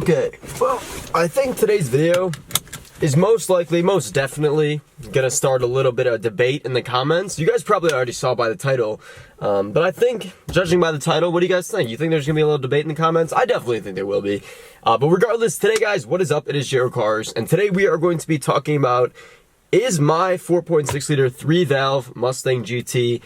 Okay, well, I think today's video is most definitely gonna start a little bit of debate in the comments. You guys probably already saw by the title, but I think, judging by the title, what do you guys think? You think there's gonna be a little debate in the comments? I definitely think there will be. But regardless, today, guys, what is up? It is Jero Cars, and today we are going to be talking about, is my 4.6 liter 3-valve Mustang GT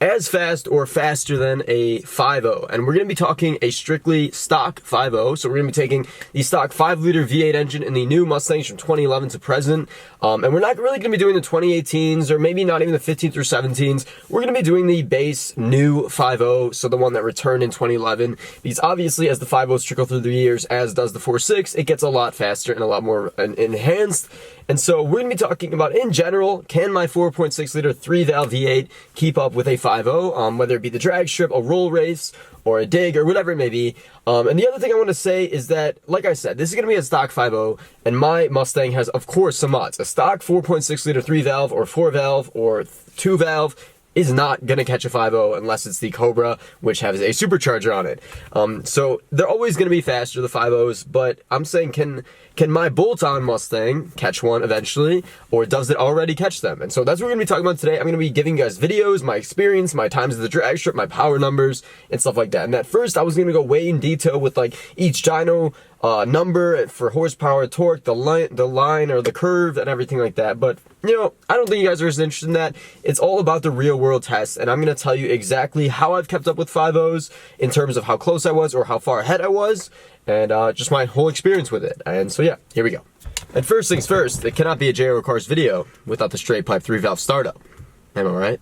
as fast or faster than a 5.0? And we're going to be talking a strictly stock 5.0. So we're going to be taking the stock 5-liter V8 engine in the new Mustangs from 2011 to present. And we're not really going to be doing the 2018s or maybe not even the 15th or 17s. We're going to be doing the base new 5.0, so the one that returned in 2011. Because obviously, as the 5.0s trickle through the years, as does the 4.6, it gets a lot faster and a lot more enhanced. And so we're going to be talking about, in general, can my 4.6 liter 3-valve V8 keep up with a 5.0, whether it be the drag strip, a roll race, or a dig, or whatever it may be. And the other thing I want to say is that, like I said, this is going to be a stock 5.0, and my Mustang has, of course, some mods. A stock 4.6 liter 3-valve, or 4-valve, or 2-valve is not going to catch a 5.0 unless it's the Cobra, which has a supercharger on it. So they're always going to be faster, the 5.0s, but I'm saying, can my bolt-on Mustang catch one eventually, or does it already catch them? And so that's what we're going to be talking about today. I'm going to be giving you guys videos, my experience, my times of the drag strip, my power numbers, and stuff like that. And at first, I was going to go way in detail with like each dyno number for horsepower, torque, the line or the curve, and everything like that. But, you know, I don't think you guys are as interested in that. It's all about the real world tests, and I'm going to tell you exactly how I've kept up with 5.0s in terms of how close I was or how far ahead I was, and just my whole experience with it. And so yeah, here we go. And first things first, it cannot be a Jero Cars video without the straight pipe 3-valve startup. Am I right?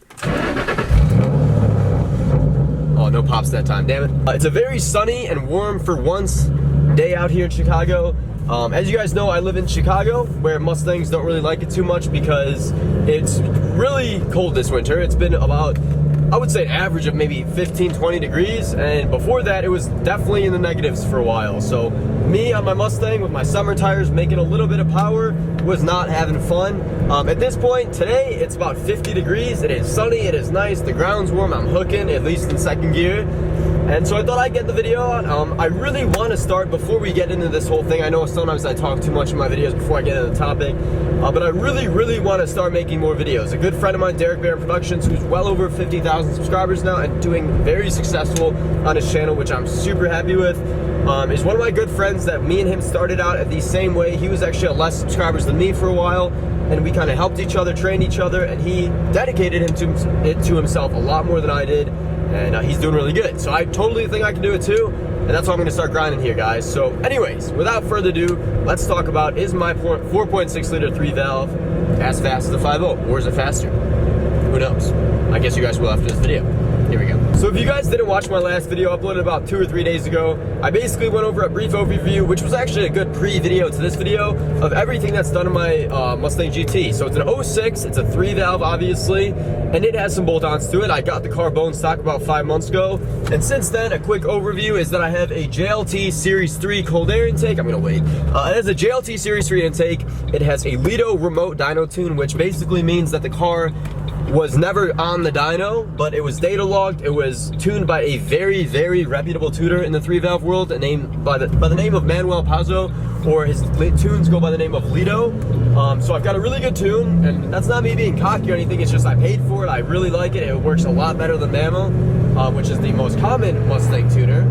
Oh, no pops that time, damn it. It's a very sunny and warm for once day out here in Chicago. As you guys know, I live in Chicago, where Mustangs don't really like it too much because it's really cold this winter. It's been about, I would say, an average of maybe 15, 20 degrees, and before that it was definitely in the negatives for a while. So me on my Mustang with my summer tires making a little bit of power was not having fun. At this point today, it's about 50 degrees, it is sunny, it is nice, the ground's warm, I'm hooking, at least in second gear. And so I thought I'd get the video on. I really want to start, before we get into this whole thing, I know sometimes I talk too much in my videos before I get into the topic, but I really want to start making more videos. A good friend of mine, Derek Barron Productions, who's well over 50,000 subscribers now and doing very successful on his channel, which I'm super happy with, is one of my good friends that me and him started out at the same way. He was actually at less subscribers than me for a while, and we kind of helped each other, trained each other, and he dedicated to himself a lot more than I did. And he's doing really good. So I totally think I can do it too. And that's why I'm going to start grinding here, guys. So anyways, without further ado, let's talk about, is my 4.6 liter 3-valve as fast as the 5.0? Or is it faster? Who knows? I guess you guys will after this video. Here we go. So if you guys didn't watch my last video uploaded about 2 or 3 days ago, I basically went over a brief overview, which was actually a good pre-video to this video, of everything that's done in my Mustang GT. So it's an 06, it's a 3-valve obviously, and it has some bolt-ons to it. I got the car bone stock about 5 months ago, and since then, a quick overview is that I have a JLT Series 3 cold air intake. I'm gonna wait. It has a JLT Series 3 intake. It has a Lido remote dyno tune, which basically means that the car was never on the dyno, but it was data logged. It was tuned by a very reputable tuner in the 3-valve world, named by the name of Manuel Pazzo, or his tunes go by the name of Lido. So I've got a really good tune, and that's not me being cocky or anything. It's just I paid for it. I really like it. It works a lot better than Mammo, which is the most common Mustang tuner.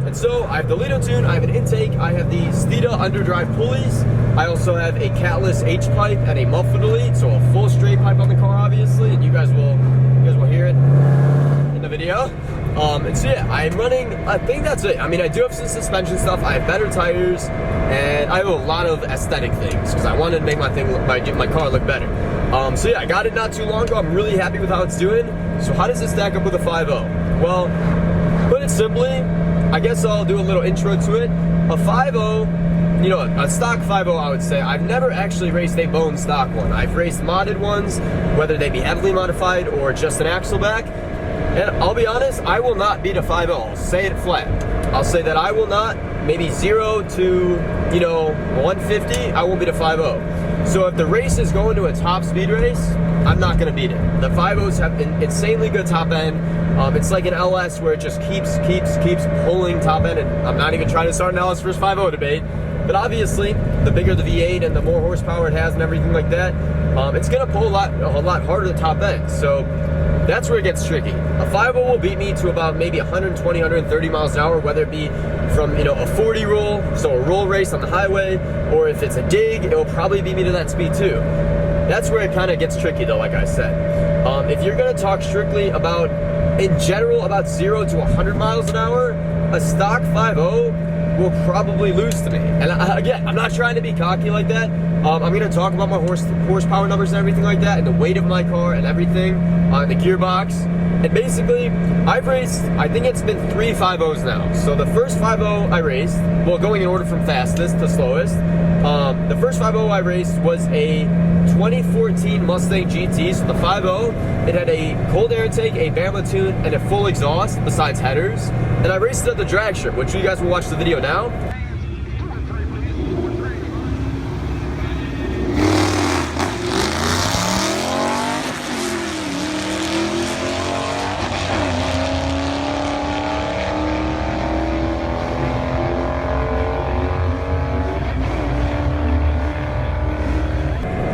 And so I have the Lido tune, I have an intake, I have the Stida underdrive pulleys, I also have a catless H-pipe and a muffler lead, so a full straight pipe on the car obviously, and you guys will hear it in the video. And so yeah, I'm running, I think that's it. I mean, I do have some suspension stuff, I have better tires, and I have a lot of aesthetic things, because I wanted to make my car look better. So yeah, I got it not too long ago, I'm really happy with how it's doing. So how does it stack up with a 5.0? Well, put it simply, I guess I'll do a little intro to it. A 5.0, you know, a stock 5.0, I would say, I've never actually raced a bone stock one. I've raced modded ones, whether they be heavily modified or just an axle back. And I'll be honest, I will not beat a 5.0. I'll say it flat. I'll say that I will not, maybe 0 to, you know, 150, I won't beat a 5.0. So if the race is going to a top speed race, I'm not going to beat it. The 5.0s have an insanely good top end. It's like an LS where it just keeps pulling top end, and I'm not even trying to start an LS versus 5.0 debate. But obviously, the bigger the V8 and the more horsepower it has and everything like that, it's gonna pull a lot harder the top end. So that's where it gets tricky. A 5.0 will beat me to about maybe 120, 130 miles an hour, whether it be from, you know, a 40 roll, so a roll race on the highway, or if it's a dig, it will probably beat me to that speed too. That's where it kind of gets tricky though, like I said. If you're gonna talk strictly about, in general, about 0 to 100 miles an hour, a stock 5.0 will probably lose to me. And again, I'm not trying to be cocky like that. I'm gonna talk about my horsepower numbers and everything like that, and the weight of my car and everything, the gearbox. And basically, I've raced, I think it's been 3 5.0s now. So the first 5.0 I raced, well, going in order from fastest to slowest, the first 5.0 I raced was a 2014 Mustang GT, so the 5.0, it had a cold air intake, a Bama tune, and a full exhaust besides headers. And I raced it at the drag strip, which you guys will watch the video now.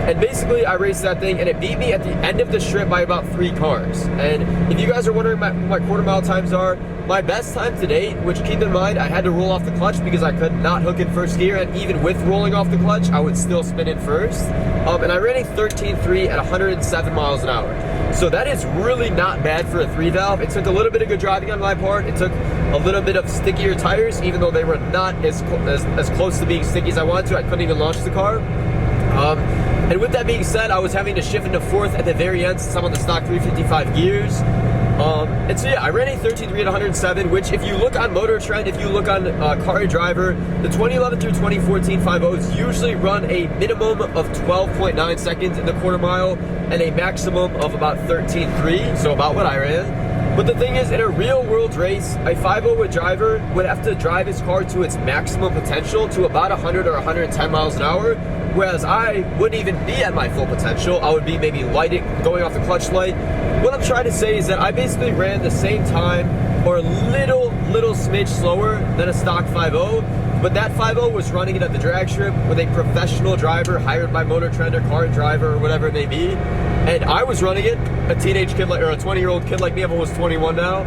And basically, I raced that thing, and it beat me at the end of the strip by about 3 cars. And if you guys are wondering what my quarter mile times are, my best time to date, which keep in mind, I had to roll off the clutch because I could not hook in first gear, and even with rolling off the clutch, I would still spin in first. And I ran a 13.3 at 107 miles an hour. So that is really not bad for a 3-valve. It took a little bit of good driving on my part. It took a little bit of stickier tires, even though they were not as close to being sticky as I wanted to. I couldn't even launch the car. And with that being said, I was having to shift into 4th at the very end since I'm on the stock 355 gears. And so yeah, I ran a 13.3 at 107, which if you look on Motor Trend, if you look on Car Driver, the 2011 through 2014 5.0s usually run a minimum of 12.9 seconds in the quarter mile and a maximum of about 13.3, so about what I ran. But the thing is, in a real world race, a 5.0 driver would have to drive his car to its maximum potential to about 100 or 110 miles an hour, whereas I wouldn't even be at my full potential. I would be maybe going off the clutch light. What I'm trying to say is that I basically ran the same time or a little smidge slower than a stock 5.0, but that 5.0 was running it at the drag strip with a professional driver hired by Motor Trend or Car Driver or whatever it may be. And I was running it, a teenage kid or a 20-year-old kid like me, I'm almost 21 now.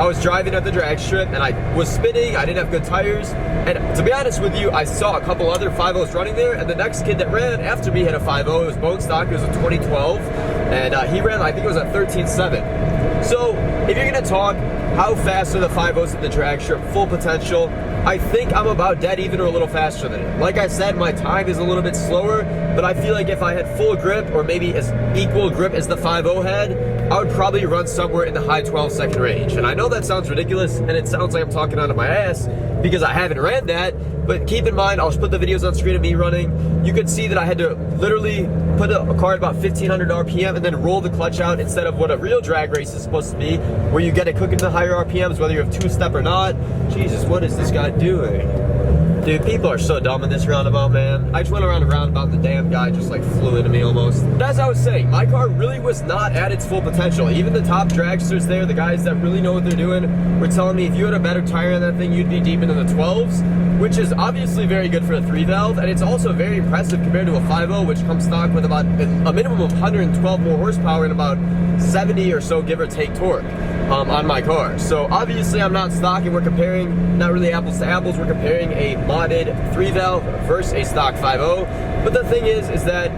I was driving at the drag strip and I was spinning, I didn't have good tires. And to be honest with you, I saw a couple other 5.0s running there, and the next kid that ran after me had a 5.0, it was bone stock, it was a 2012, and he ran, I think it was a 13.7. So, if you're gonna talk how fast are the 5.0s at the drag strip, full potential, I think I'm about dead even or a little faster than it. Like I said, my time is a little bit slower, but I feel like if I had full grip or maybe as equal grip as the 5.0 had, I would probably run somewhere in the high 12-second range. And I know that sounds ridiculous, and it sounds like I'm talking out of my ass because I haven't ran that, but keep in mind, I'll just put the videos on screen of me running. You could see that I had to literally put a car at about 1500 RPM and then roll the clutch out instead of what a real drag race is supposed to be, where you get it cooking to higher RPMs, whether you have 2-step or not. Jesus, what is this guy doing? Dude, people are so dumb in this roundabout, man. I just went around a roundabout and the damn guy just like flew into me almost. But as I was saying, my car really was not at its full potential. Even the top dragsters there, the guys that really know what they're doing, were telling me if you had a better tire on that thing, you'd be deep into the 12s, which is obviously very good for a 3-valve, and it's also very impressive compared to a 5.0, which comes stock with about a minimum of 112 more horsepower and about 70 or so give or take torque on my car. So obviously I'm not stock, and we're comparing not really apples to apples, we're comparing a modded 3-valve versus a stock 5.0. But the thing is that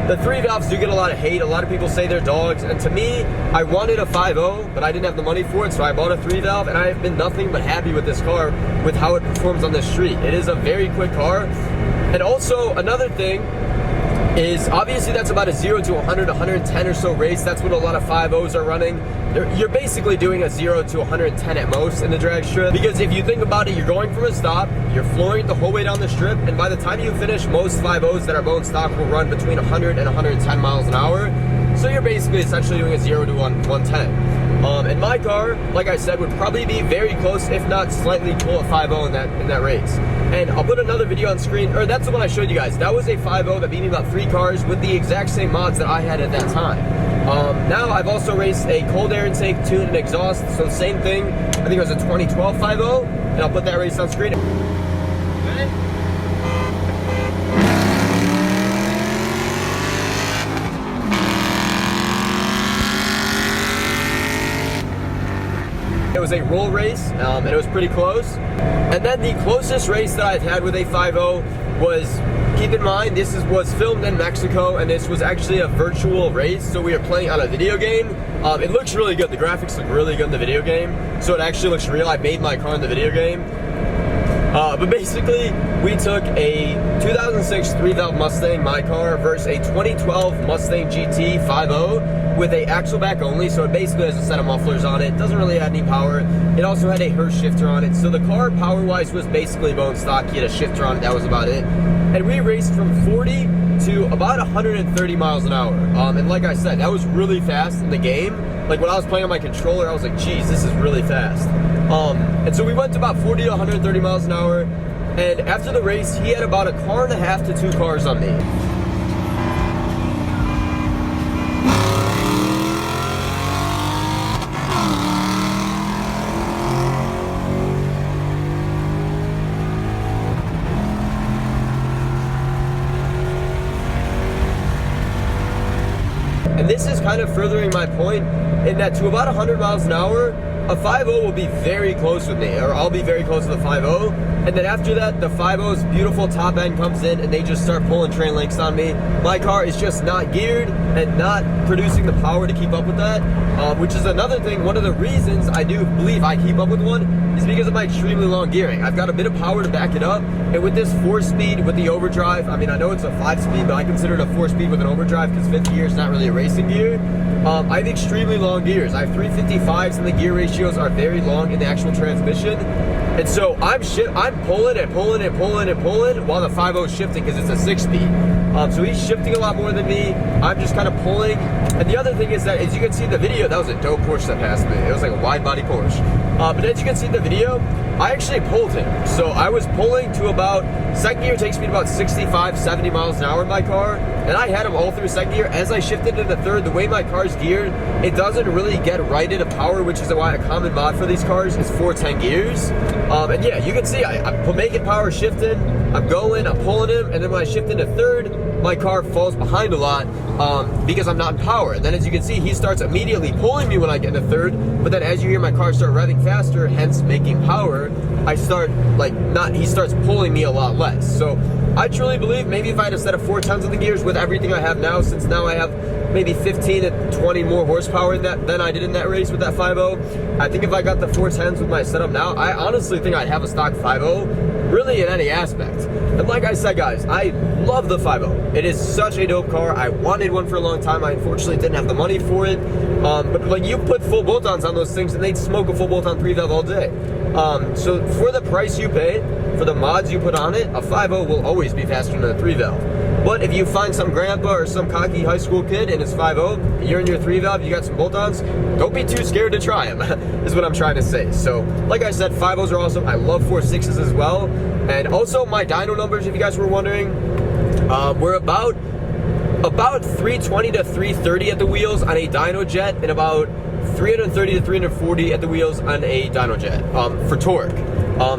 the 3-valves do get a lot of hate. A lot of people say they're dogs, and to me, I wanted a 5.0, but I didn't have the money for it, so I bought a 3-valve, and I have been nothing but happy with this car, with how it performs on the street. It is a very quick car. And also, another thing is, obviously that's about a 0 to 100, 110 or so race. That's what a lot of 5.0s are running. You're basically doing a 0 to 110 at most in the drag strip, because if you think about it, you're going from a stop, you're flooring it the whole way down the strip, and by the time you finish, most 5.0s that are bone stock will run between 100 and 110 miles an hour. So you're basically essentially doing a 0 to 110. And my car, like I said, would probably be very close, if not slightly pull a 5.0 in that race. And I'll put another video on screen, or that's the one I showed you guys. That was a 5.0 that beat me about 3 cars with the exact same mods that I had at that time. Now I've also raced a cold air intake, tune, and exhaust, so the same thing. I think it was a 2012 5.0, and I'll put that race on screen. Okay. it was a roll race, and it was pretty close. And then the closest race that I've had with a 5.0 was, keep in mind, this was filmed in Mexico, and this was actually a virtual race, so we were playing on a video game. It looks really good. The graphics look really good in the video game, so it actually looks real. I made my car in the video game. But basically, we took a 2006 3-valve Mustang, my car, versus a 2012 Mustang GT 5.0 with a axle back only, so it basically has a set of mufflers on it. Doesn't really add any power. It also had a Hurst shifter on it, so the car power-wise was basically bone stock. He had a shifter on it, that was about it. And we raced from 40 to about 130 miles an hour. And like I said, that was really fast in the game. Like when I was playing on my controller, I was like, geez, this is really fast. And so we went to about 40 to 130 miles an hour, and after the race, he had about a car and a half to 2 cars on me. And this is kind of furthering my point in that to about 100 miles an hour, a 5.0 will be very close with me, or I'll be very close to the 5.0. And then after that, the 5.0's beautiful top end comes in and they just start pulling train links on me. My car is just not geared and not producing the power to keep up with that, which is another thing. One of the reasons I do believe I keep up with one is because of my extremely long gearing. I've got a bit of power to back it up, and with this 4-speed with the overdrive, I mean, I know it's a 5-speed, but I consider it a 4-speed with an overdrive because 5th gear is not really a racing gear. I have extremely long gears. I have 355s, and the gear ratios are very long in the actual transmission. And so I'm pulling and pulling and pulling and pulling while the 5.0 is shifting because it's a 6-speed. So he's shifting a lot more than me. I'm just kind of pulling. And the other thing is that, as you can see in the video, that was a dope Porsche that passed me. It was like a wide body Porsche. But as you can see in the video, I actually pulled him. So I was pulling to about, second gear takes me to about 65, 70 miles an hour in my car. And I had him all through second gear. As I shifted into third, the way my car's geared, it doesn't really get right into power, which is why a common mod for these cars is 410 gears. And yeah, you can see I'm making power shifting, I'm going, I'm pulling him, and then when I shift into third, my car falls behind a lot because I'm not in power. And then as you can see, he starts immediately pulling me when I get into third, but then as you hear my car start revving faster, hence making power, I start he starts pulling me a lot less. So I truly believe maybe if I had a set of 410s in the gears with everything I have now, since now I have maybe 15 to 20 more horsepower than I did in that race with that 5.0. I think if I got the 410s with my setup now, I honestly think I'd have a stock 5.0 really in any aspect. And like I said, guys, I love the 5.0. It is such a dope car. I wanted one for a long time. I unfortunately didn't have the money for it. But like, you put full bolt-ons on those things and they'd smoke a full bolt-on 3-valve all day. So for the price you pay, for the mods you put on it, a 5.0 will always be faster than a 3-valve. But if you find some grandpa or some cocky high school kid and it's 5.0, you're in your 3-valve, you got some bolt-ons, don't be too scared to try them, is what I'm trying to say. So, like I said, 5.0s are awesome. I love 4.6s as well. And also my dyno numbers, if you guys were wondering, we're about 320 to 330 at the wheels on a dyno jet, and about 330 to 340 at the wheels on a dyno jet for torque.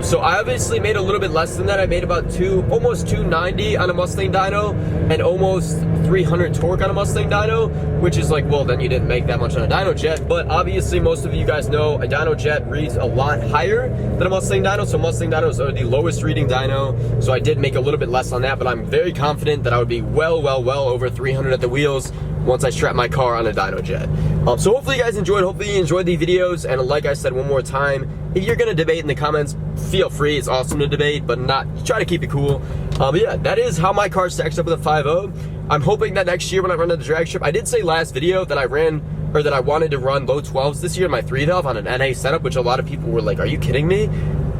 So I obviously made a little bit less than that. I made about almost 290 on a Mustang dyno and almost 300 torque on a Mustang dyno, which is like, well, then you didn't make that much on a dyno jet. But obviously most of you guys know a dyno jet reads a lot higher than a Mustang dyno. So Mustang dynos are the lowest reading dyno. So I did make a little bit less on that, but I'm very confident that I would be well over 300 at the wheels once I strap my car on a dyno jet. So hopefully you guys enjoyed. Hopefully you enjoyed the videos. And like I said one more time, if you're gonna debate in the comments, feel free. It's awesome to debate, but try to keep it cool. But yeah, that is how my car stacks up with a 5.0. I'm hoping that next year when I run to the drag strip, I did say last video that I wanted to run low 12s this year in my 3-valve on an NA setup, which a lot of people were like, are you kidding me?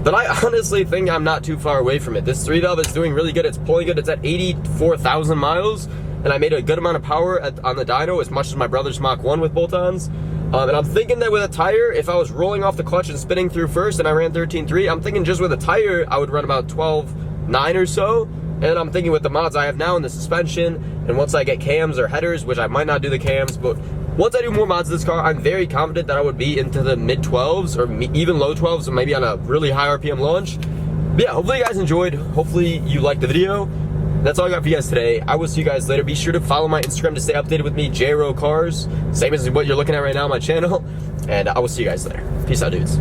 But I honestly think I'm not too far away from it. This 3-valve is doing really good. It's pulling good. It's at 84,000 miles. And I made a good amount of power on the dyno, as much as my brother's Mach 1 with bolt-ons. And I'm thinking that with a tire, if I was rolling off the clutch and spinning through first and I ran 13.3, I'm thinking just with a tire, I would run about 12.9 or so. And I'm thinking with the mods I have now in the suspension, and once I get cams or headers, which I might not do the cams, but once I do more mods to this car, I'm very confident that I would be into the mid-12s or even low 12s, or maybe on a really high RPM launch. But yeah, hopefully you guys enjoyed. Hopefully you liked the video. That's all I got for you guys today. I will see you guys later. Be sure to follow my Instagram to stay updated with me, JRO Cars, same as what you're looking at right now on my channel. And I will see you guys later. Peace out, dudes.